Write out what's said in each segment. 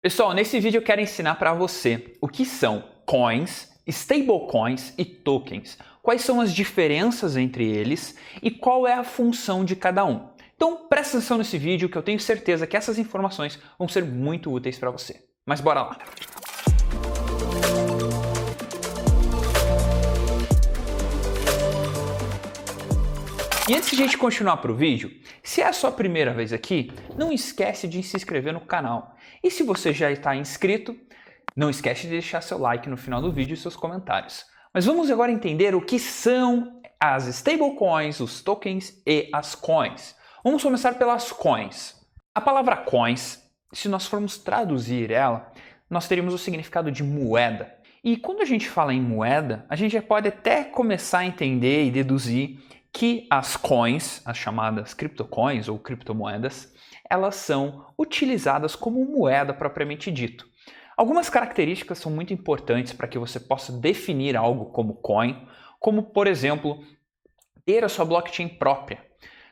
Pessoal, nesse vídeo eu quero ensinar para você o que são coins, stablecoins e tokens. Quais são as diferenças entre eles e qual é a função de cada um. Então presta atenção nesse vídeo que eu tenho certeza que essas informações vão ser muito úteis para você. Mas bora lá! E antes de a gente continuar para o vídeo, se é a sua primeira vez aqui, não esquece de se inscrever no canal. E se você já está inscrito, não esquece de deixar seu like no final do vídeo e seus comentários. Mas vamos agora entender o que são as stablecoins, os tokens e as coins. Vamos começar pelas coins. A palavra coins, se nós formos traduzir ela, nós teríamos o significado de moeda. E quando a gente fala em moeda, a gente já pode até começar a entender e deduzir que as coins, as chamadas criptocoins ou criptomoedas, elas são utilizadas como moeda propriamente dito. Algumas características são muito importantes para que você possa definir algo como coin, como, por exemplo, ter a sua blockchain própria.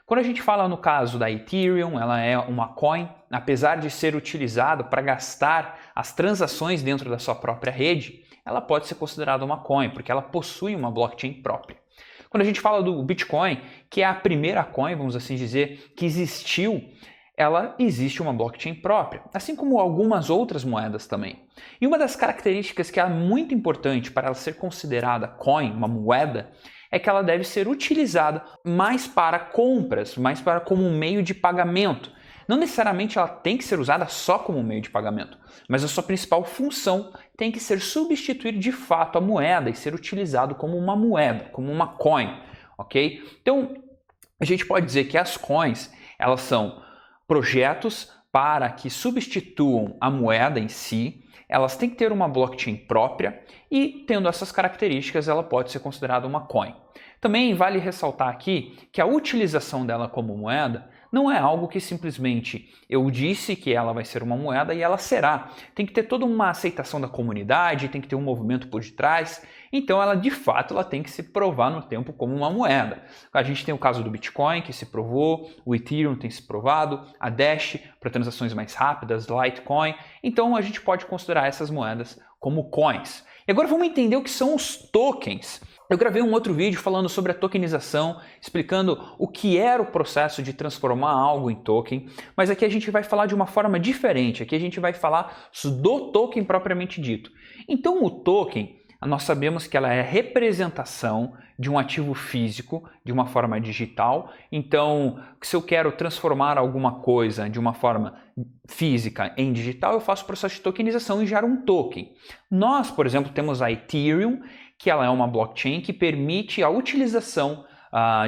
Quando a gente fala no caso da Ethereum, ela é uma coin, apesar de ser utilizada para gastar as transações dentro da sua própria rede, ela pode ser considerada uma coin, porque ela possui uma blockchain própria. Quando a gente fala do Bitcoin, que é a primeira coin, vamos assim dizer, que existiu, ela existe uma blockchain própria, assim como algumas outras moedas também. E uma das características que é muito importante para ela ser considerada coin, uma moeda, é que ela deve ser utilizada mais para compras, mais para como um meio de pagamento. Não necessariamente ela tem que ser usada só como meio de pagamento, mas a sua principal função tem que ser substituir de fato a moeda e ser utilizado como uma moeda, como uma coin, ok? Então, a gente pode dizer que as coins, elas são projetos para que substituam a moeda em si, elas têm que ter uma blockchain própria e, tendo essas características, ela pode ser considerada uma coin. Também vale ressaltar aqui que a utilização dela como moeda não é algo que simplesmente eu disse que ela vai ser uma moeda e ela será. Tem que ter toda uma aceitação da comunidade, tem que ter um movimento por detrás. Então ela de fato ela tem que se provar no tempo como uma moeda. A gente tem o caso do Bitcoin que se provou, o Ethereum tem se provado, a Dash para transações mais rápidas, Litecoin. Então a gente pode considerar essas moedas como coins. E agora vamos entender o que são os tokens. Eu gravei um outro vídeo falando sobre a tokenização, explicando o que era o processo de transformar algo em token, mas aqui a gente vai falar de uma forma diferente, aqui a gente vai falar do token propriamente dito. Então o token, nós sabemos que ela é a representação de um ativo físico de uma forma digital. Então, se eu quero transformar alguma coisa de uma forma física em digital, eu faço o processo de tokenização e gero um token. Nós, por exemplo, temos a Ethereum, que ela é uma blockchain que permite a utilização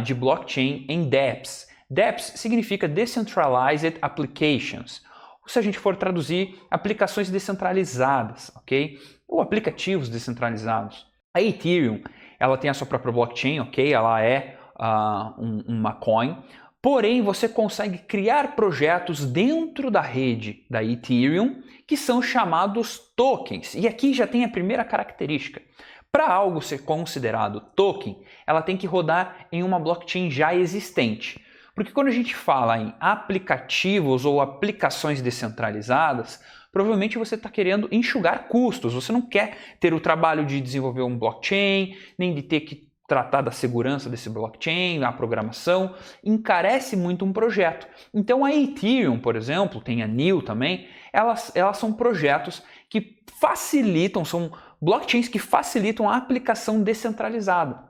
de blockchain em dApps. dApps significa Decentralized Applications. Se a gente for traduzir, aplicações descentralizadas, ok? Ou aplicativos descentralizados. A Ethereum, ela tem a sua própria blockchain, ok? Ela é uma coin. Porém, você consegue criar projetos dentro da rede da Ethereum que são chamados tokens. E aqui já tem a primeira característica. Para algo ser considerado token, ela tem que rodar em uma blockchain já existente. Porque quando a gente fala em aplicativos ou aplicações descentralizadas, provavelmente você está querendo enxugar custos. Você não quer ter o trabalho de desenvolver um blockchain, nem de ter que tratar da segurança desse blockchain, a programação, encarece muito um projeto. Então a Ethereum, por exemplo, tem a NEO também, elas são projetos que facilitam, são blockchains que facilitam a aplicação descentralizada.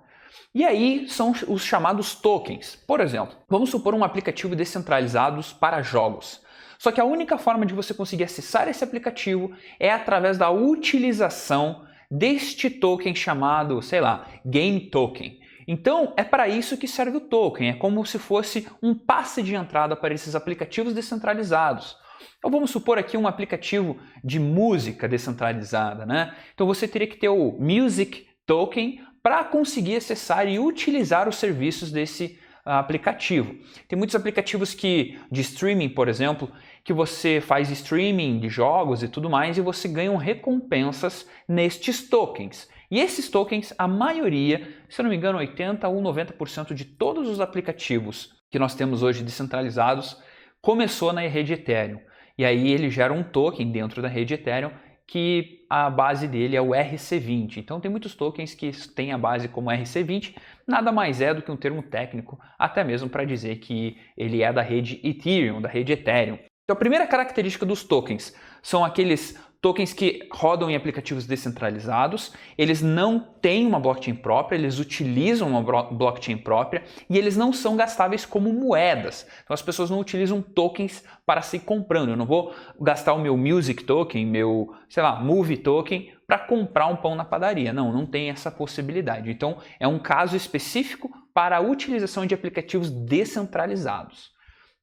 E aí são os chamados tokens. Por exemplo, vamos supor um aplicativo descentralizado para jogos. Só que a única forma de você conseguir acessar esse aplicativo é através da utilização deste token chamado, sei lá, Game Token. Então é para isso que serve o token, é como se fosse um passe de entrada para esses aplicativos descentralizados. Então vamos supor aqui um aplicativo de música descentralizada, né? Então você teria que ter o Music Token para conseguir acessar e utilizar os serviços desse aplicativo. Tem muitos aplicativos de streaming, por exemplo, que você faz streaming de jogos e tudo mais e você ganha recompensas nestes tokens. E esses tokens, a maioria, se eu não me engano, 80 ou 90% de todos os aplicativos que nós temos hoje descentralizados, começou na rede Ethereum. e aí ele gera um token dentro da rede Ethereum que a base dele é o RC20. Então tem muitos tokens que têm a base como RC20, nada mais é do que um termo técnico, até mesmo para dizer que ele é da rede Ethereum, da rede Ethereum. Então a primeira característica dos tokens são aqueles tokens que rodam em aplicativos descentralizados, eles não têm uma blockchain própria, eles utilizam uma blockchain própria e eles não são gastáveis como moedas. Então as pessoas não utilizam tokens para se comprando. Eu não vou gastar o meu music token, meu, sei lá, movie token para comprar um pão na padaria. Não tem essa possibilidade. Então é um caso específico para a utilização de aplicativos descentralizados.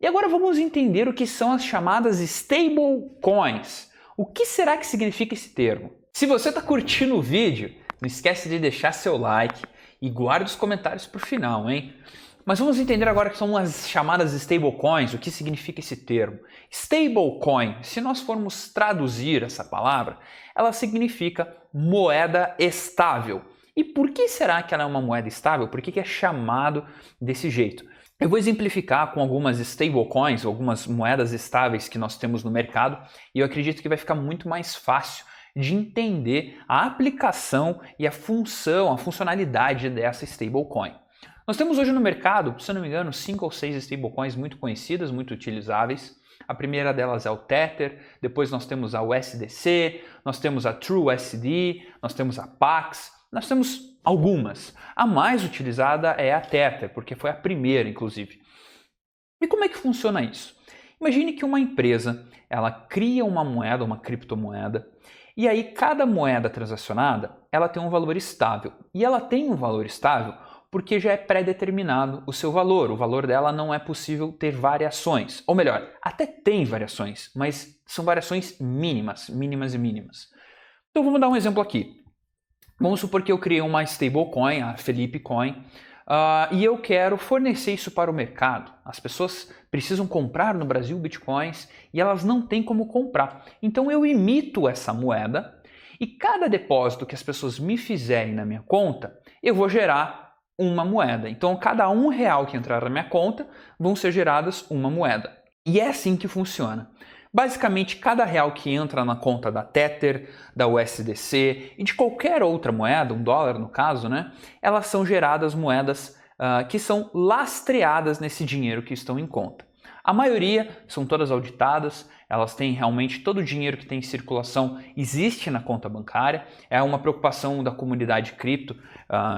E agora vamos entender o que são as chamadas stablecoins. O que será que significa esse termo? Se você está curtindo o vídeo, não esquece de deixar seu like e guarda os comentários para o final, hein? Mas vamos entender agora o que são as chamadas stablecoins, o que significa esse termo. Stablecoin, se nós formos traduzir essa palavra, ela significa moeda estável. E por que será que ela é uma moeda estável? Por que é chamado desse jeito? Eu vou exemplificar com algumas stablecoins, algumas moedas estáveis que nós temos no mercado, e eu acredito que vai ficar muito mais fácil de entender a aplicação e a funcionalidade dessa stablecoin. Nós temos hoje no mercado, se eu não me engano, 5 ou 6 stablecoins muito conhecidas, muito utilizáveis. A primeira delas é o Tether, depois nós temos a USDC, nós temos a TrueUSD, nós temos a Pax, nós temos algumas. A mais utilizada é a Tether, porque foi a primeira, inclusive. E como é que funciona isso? Imagine que uma empresa, ela cria uma moeda, uma criptomoeda, e aí cada moeda transacionada, ela tem um valor estável. E ela tem um valor estável porque já é pré-determinado o seu valor. O valor dela não é possível ter variações. Ou melhor, até tem variações, mas são variações mínimas. Então vamos dar um exemplo aqui. Vamos supor que eu criei uma stablecoin, a Felipe Coin, e eu quero fornecer isso para o mercado. As pessoas precisam comprar no Brasil bitcoins e elas não têm como comprar. Então eu emito essa moeda e cada depósito que as pessoas me fizerem na minha conta, eu vou gerar uma moeda. Então cada R$1 que entrar na minha conta vão ser geradas uma moeda. E é assim que funciona. Basicamente, cada real que entra na conta da Tether, da USDC e de qualquer outra moeda, $1 no caso, né, elas são geradas moedas que são lastreadas nesse dinheiro que estão em conta. A maioria são todas auditadas, elas têm realmente todo o dinheiro que tem em circulação existe na conta bancária. É uma preocupação da comunidade cripto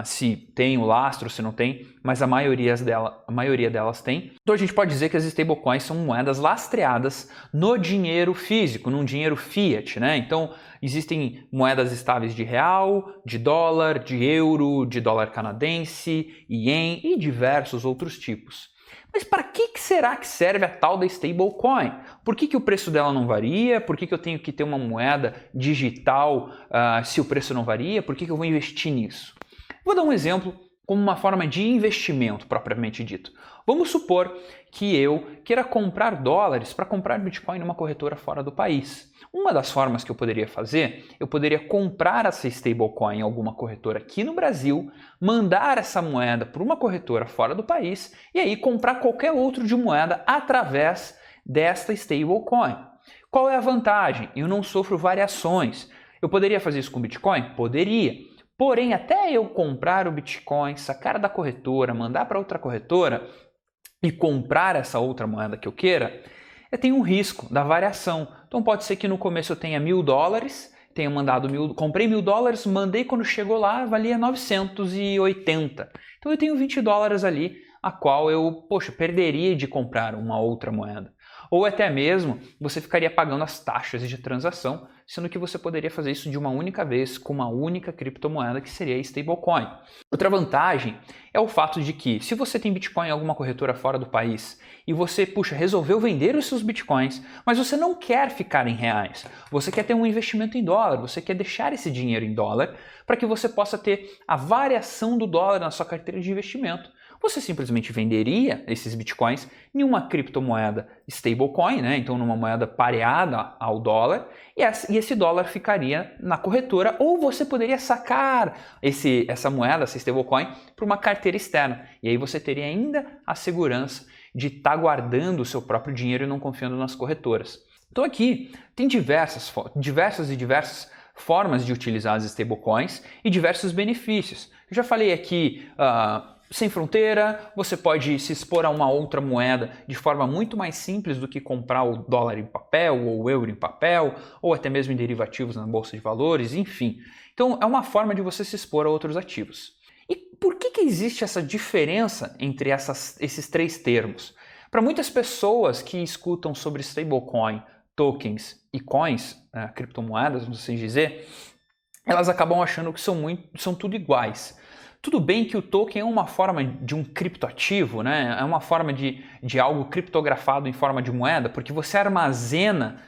se tem o lastro, se não tem, mas a maioria delas tem. Então a gente pode dizer que as stablecoins são moedas lastreadas no dinheiro físico, num dinheiro fiat, né? Então existem moedas estáveis de real, de dólar, de euro, de dólar canadense, ien e diversos outros tipos. Mas para que será que serve a tal da stablecoin? Por que o preço dela não varia? Por que eu tenho que ter uma moeda digital se o preço não varia? Por que eu vou investir nisso? Vou dar um exemplo como uma forma de investimento propriamente dito. Vamos supor que eu queira comprar dólares para comprar Bitcoin numa corretora fora do país. Uma das formas que eu poderia fazer, eu poderia comprar essa stablecoin em alguma corretora aqui no Brasil, mandar essa moeda para uma corretora fora do país e aí comprar qualquer outro de moeda através desta stablecoin. Qual é a vantagem? Eu não sofro variações. Eu poderia fazer isso com Bitcoin? Poderia. Porém, até eu comprar o Bitcoin, sacar da corretora, mandar para outra corretora e comprar essa outra moeda que eu queira, eu tenho um risco da variação. Então pode ser que no começo eu tenha $1.000, tenha mandado comprei $1.000, mandei quando chegou lá, valia 980. Então eu tenho $20 ali, a qual eu, perderia de comprar uma outra moeda. Ou até mesmo você ficaria pagando as taxas de transação, sendo que você poderia fazer isso de uma única vez com uma única criptomoeda que seria a stablecoin. Outra vantagem é o fato de que se você tem Bitcoin em alguma corretora fora do país e você, resolveu vender os seus Bitcoins, mas você não quer ficar em reais, você quer ter um investimento em dólar, você quer deixar esse dinheiro em dólar para que você possa ter a variação do dólar na sua carteira de investimento. Você simplesmente venderia esses bitcoins em uma criptomoeda stablecoin, né? Então numa moeda pareada ao dólar, e esse dólar ficaria na corretora, ou você poderia sacar essa moeda, essa stablecoin, para uma carteira externa. E aí você teria ainda a segurança de estar guardando o seu próprio dinheiro e não confiando nas corretoras. Então aqui tem diversas formas de utilizar as stablecoins e diversos benefícios. Eu já falei aqui, sem fronteira, você pode se expor a uma outra moeda de forma muito mais simples do que comprar o dólar em papel ou o euro em papel, ou até mesmo em derivativos na bolsa de valores, enfim. Então é uma forma de você se expor a outros ativos. E por que existe essa diferença entre esses três termos? Para muitas pessoas que escutam sobre stablecoin, tokens e coins, criptomoedas, vamos assim dizer, elas acabam achando que são tudo iguais. Tudo bem que o token é uma forma de um criptoativo, né? É uma forma de algo criptografado em forma de moeda, porque você armazena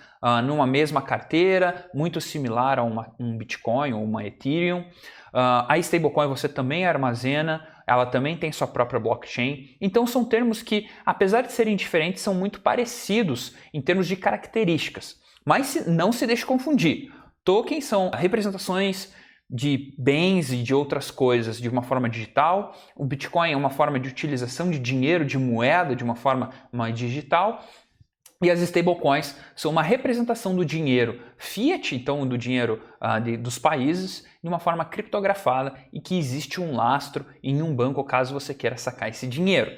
numa mesma carteira, muito similar a um Bitcoin ou uma Ethereum. A stablecoin você também armazena, ela também tem sua própria blockchain. Então são termos que, apesar de serem diferentes, são muito parecidos em termos de características. Mas não se deixe confundir. Tokens são representações de bens e de outras coisas de uma forma digital. O Bitcoin é uma forma de utilização de dinheiro, de moeda, de uma forma mais digital. E as stablecoins são uma representação do dinheiro fiat, então do dinheiro dos países, de uma forma criptografada e que existe um lastro em um banco caso você queira sacar esse dinheiro.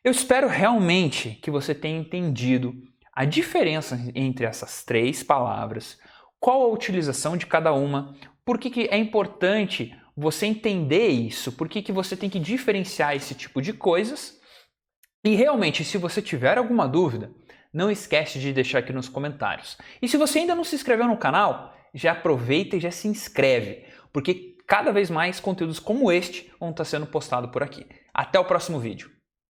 Eu espero realmente que você tenha entendido a diferença entre essas três palavras, qual a utilização de cada uma, por que é importante você entender isso, por que você tem que diferenciar esse tipo de coisas. E realmente, se você tiver alguma dúvida, não esquece de deixar aqui nos comentários. E se você ainda não se inscreveu no canal, já aproveita e já se inscreve, porque cada vez mais conteúdos como este vão estar sendo postados por aqui. Até o próximo vídeo.